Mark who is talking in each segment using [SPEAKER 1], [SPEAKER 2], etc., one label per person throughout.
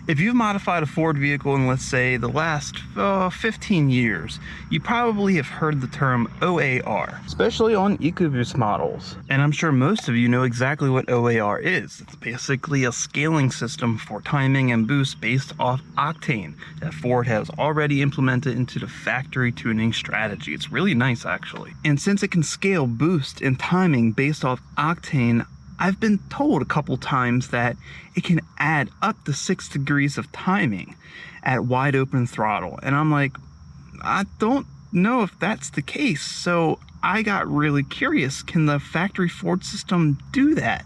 [SPEAKER 1] If you've modified a Ford vehicle in, let's say, the last 15 years, you probably have heard the term OAR, especially on Ecoboost models. And I'm sure most of you know exactly what OAR is. It's basically a scaling system for timing and boost based off octane that Ford has already implemented into the factory tuning strategy. It's really nice, actually. And since it can scale boost and timing based off octane, I've been told a couple times that it can add up to 6 degrees of timing at wide open throttle. And I'm like, I don't know if that's the case. So I got really curious. Can the factory Ford system do that?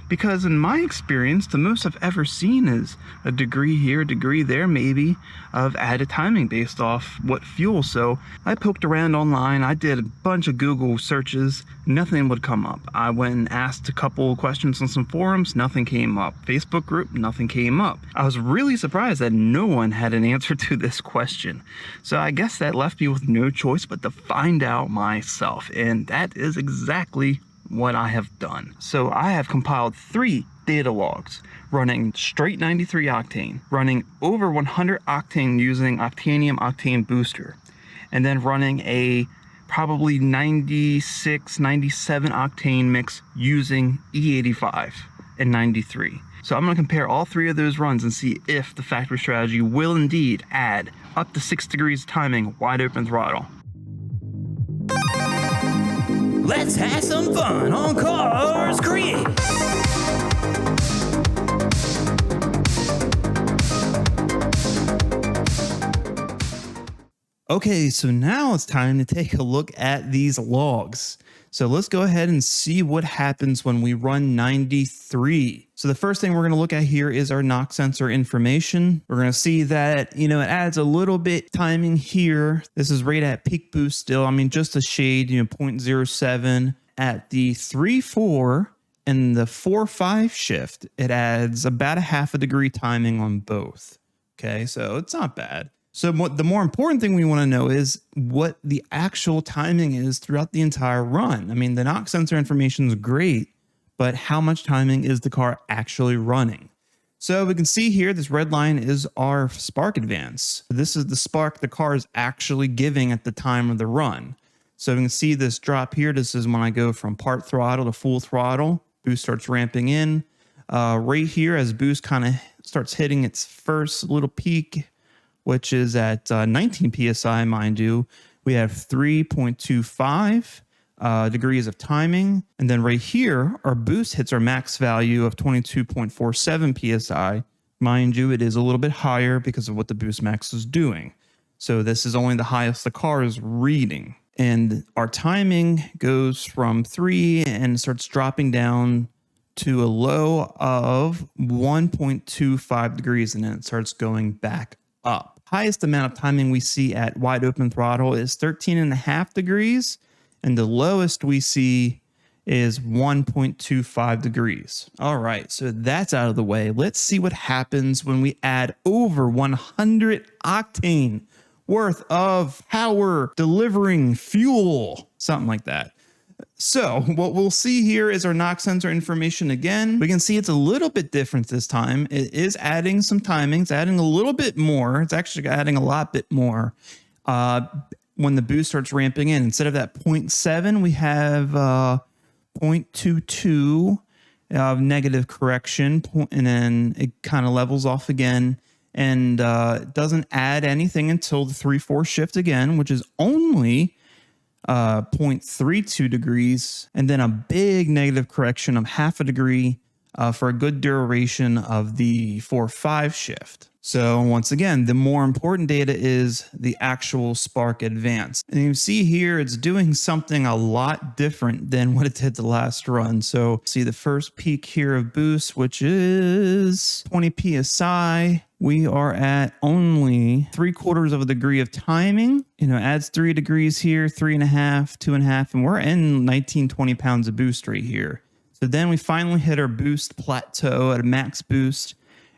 [SPEAKER 1] Because in my experience, the most I've ever seen is a degree here, a degree there, maybe, of added timing based off what fuel. So I poked around online. I did a bunch of Google searches. Nothing would come up. I went and asked a couple questions on some forums. Nothing came up. Facebook group, nothing came up. I was really surprised that no one had an answer to this question. So I guess that left me with no choice but to find out myself. And that is exactly what I have done. So I have compiled 3 data logs running straight 93 octane, running over 100 octane using Octanium Octane Booster, and then running a probably 96, 97 octane mix using E85 and 93. So I'm going to compare all 3 of those runs and see if the factory strategy will indeed add up to 6 degrees timing wide open throttle.
[SPEAKER 2] Let's have some fun on Karz Kreated.
[SPEAKER 3] Okay, so now it's time to take a look at these logs. So let's go ahead and see what happens when we run 93. So the first thing we're going to look at here is our knock sensor information. We're going to see that, it adds a little bit timing here. This is right at peak boost still. I mean, just a shade, 0.07 at the 3.4 and the 4.5 shift. It adds about a half a degree timing on both. Okay, so it's not bad. So the more important thing we want to know is what the actual timing is throughout the entire run. I mean, the knock sensor information is great, but how much timing is the car actually running? So we can see here, this red line is our spark advance. This is the spark the car is actually giving at the time of the run. So we can see this drop here. This is when I go from part throttle to full throttle. Boost starts ramping in. Right here, as boost kind of starts hitting its first little peak, which is at 19 PSI, mind you, we have 3.25 degrees of timing. And then right here, our boost hits our max value of 22.47 PSI. Mind you, it is a little bit higher because of what the boost max is doing. So this is only the highest the car is reading. And our timing goes from 3 and starts dropping down to a low of 1.25 degrees, and then it starts going back up. Highest amount of timing we see at wide open throttle is 13.5 degrees, and the lowest we see is 1.25 degrees. All right, so that's out of the way. Let's see what happens when we add over 100 octane worth of power delivering fuel, something like that. So what we'll see here is our knock sensor information again. We can see it's a little bit different this time. It is adding some timings, adding a little bit more. It's actually adding a lot bit more when the boost starts ramping in. Instead of that 0.7, we have 0.22 negative correction, and then it kind of levels off again. And it doesn't add anything until the 3.4 shift again, which is only 0.32 degrees, and then a big negative correction of half a degree for a good duration of the 4.5 shift. So once again, the more important data is the actual spark advance. And you see here, it's doing something a lot different than what it did the last run. So see the first peak here of boost, which is 20 PSI. We are at only 3/4 of a degree of timing. Adds 3 degrees here, 3.5, 2.5, and we're in 19, 20 pounds of boost right here. So then we finally hit our boost plateau at a max boost.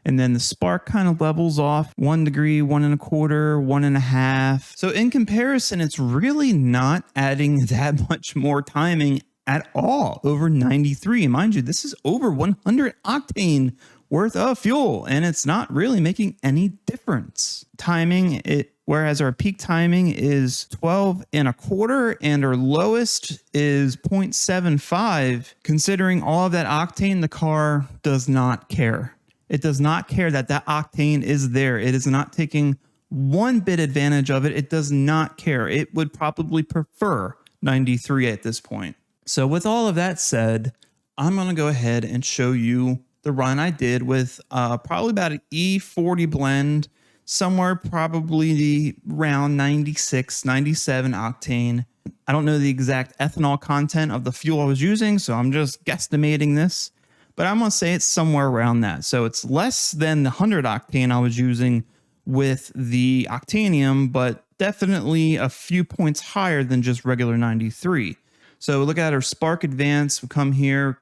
[SPEAKER 3] And then the spark kind of levels off 1 degree, 1.25, 1.5. So in comparison, it's really not adding that much more timing at all over 93. Mind you, this is over 100 octane worth of fuel, and it's not really making any difference. Timing, whereas our peak timing is 12.25 and our lowest is 0.75, considering all of that octane, the car does not care. It does not care that that octane is there. It is not taking one bit advantage of it. It does not care. It would probably prefer 93 at this point. So with all of that said, I'm going to go ahead and show you the run I did with probably about an E40 blend, somewhere probably around 96, 97 octane. I don't know the exact ethanol content of the fuel I was using, so I'm just guesstimating this, but I'm going to say it's somewhere around that. So it's less than the 100 octane I was using with the Octanium, but definitely a few points higher than just regular 93. So look at our spark advance. We come here,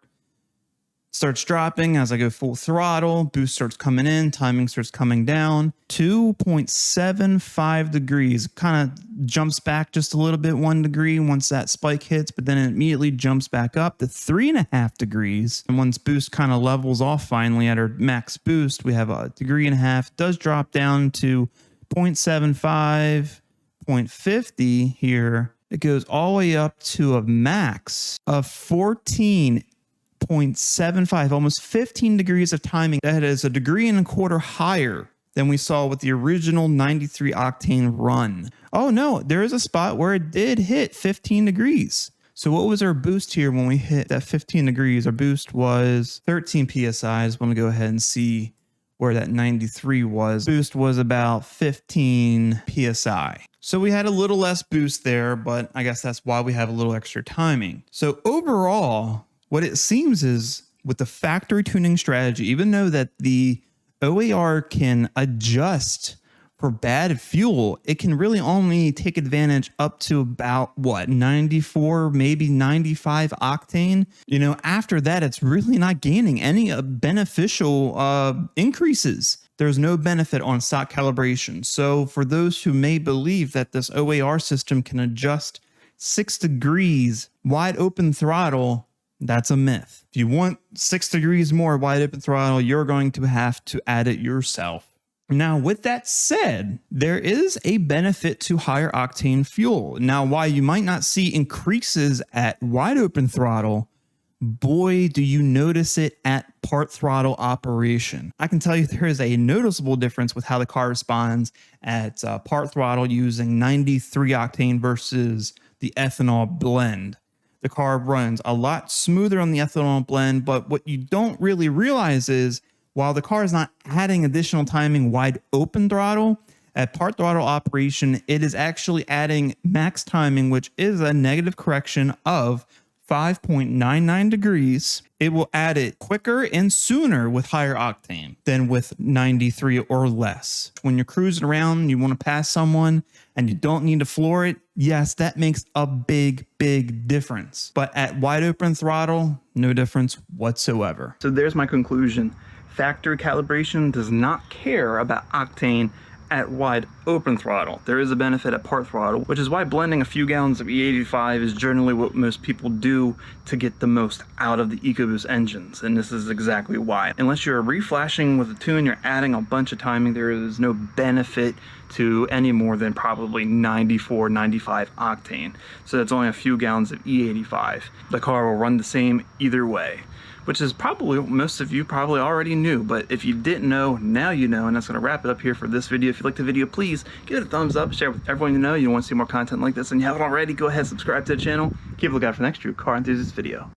[SPEAKER 3] starts dropping as I go full throttle, boost starts coming in, timing starts coming down, 2.75 degrees, kind of jumps back just a little bit, 1 degree once that spike hits, but then it immediately jumps back up to 3.5 degrees. And once boost kind of levels off finally at our max boost, we have a 1.5 degrees, does drop down to 0.75, 0.50 here. It goes all the way up to a max of 14.75, almost 15 degrees of timing. That is 1.25 degrees higher than we saw with the original 93 octane run. Oh no, there is a spot where it did hit 15 degrees. So what was our boost here when we hit that 15 degrees? Our boost was 13 PSI. I just want to go ahead and see where that 93 was. Boost was about 15 PSI. So we had a little less boost there, but I guess that's why we have a little extra timing. So overall, what it seems is with the factory tuning strategy, even though that the OAR can adjust for bad fuel, it can really only take advantage up to about what, 94, maybe 95 octane. You know, after that, it's really not gaining any beneficial increases. There's no benefit on stock calibration. So for those who may believe that this OAR system can adjust 6 degrees wide open throttle, that's a myth. If you want 6 degrees more wide open throttle, you're going to have to add it yourself. Now, with that said, there is a benefit to higher octane fuel. Now, while you might not see increases at wide open throttle, boy, do you notice it at part throttle operation. I can tell you there is a noticeable difference with how the car responds at part throttle using 93 octane versus the ethanol blend. The car runs a lot smoother on the ethanol blend, but what you don't really realize is while the car is not adding additional timing wide open throttle, at part throttle operation, it is actually adding max timing, which is a negative correction of 5.99 degrees. It will add it quicker and sooner with higher octane than with 93 or less. When you're cruising around, you want to pass someone and you don't need to floor it. Yes, that makes a big difference. But at wide open throttle, no difference whatsoever.
[SPEAKER 1] So there's my conclusion. Factory calibration does not care about octane at wide open throttle. There is a benefit at part throttle, which is why blending a few gallons of E85 is generally what most people do to get the most out of the Ecoboost engines, and this is exactly why. Unless you're reflashing with a tune, you're adding a bunch of timing, there is no benefit to any more than probably 94, 95 octane. So that's only a few gallons of E85. The car will run the same either way, which is probably most of you probably already knew, but if you didn't know, now you know, and that's going to wrap it up here for this video. If you liked the video, please give it a thumbs up, share it with everyone you know. You want to see more content like this and you haven't already, go ahead and subscribe to the channel. Keep a lookout for the next true car enthusiast video.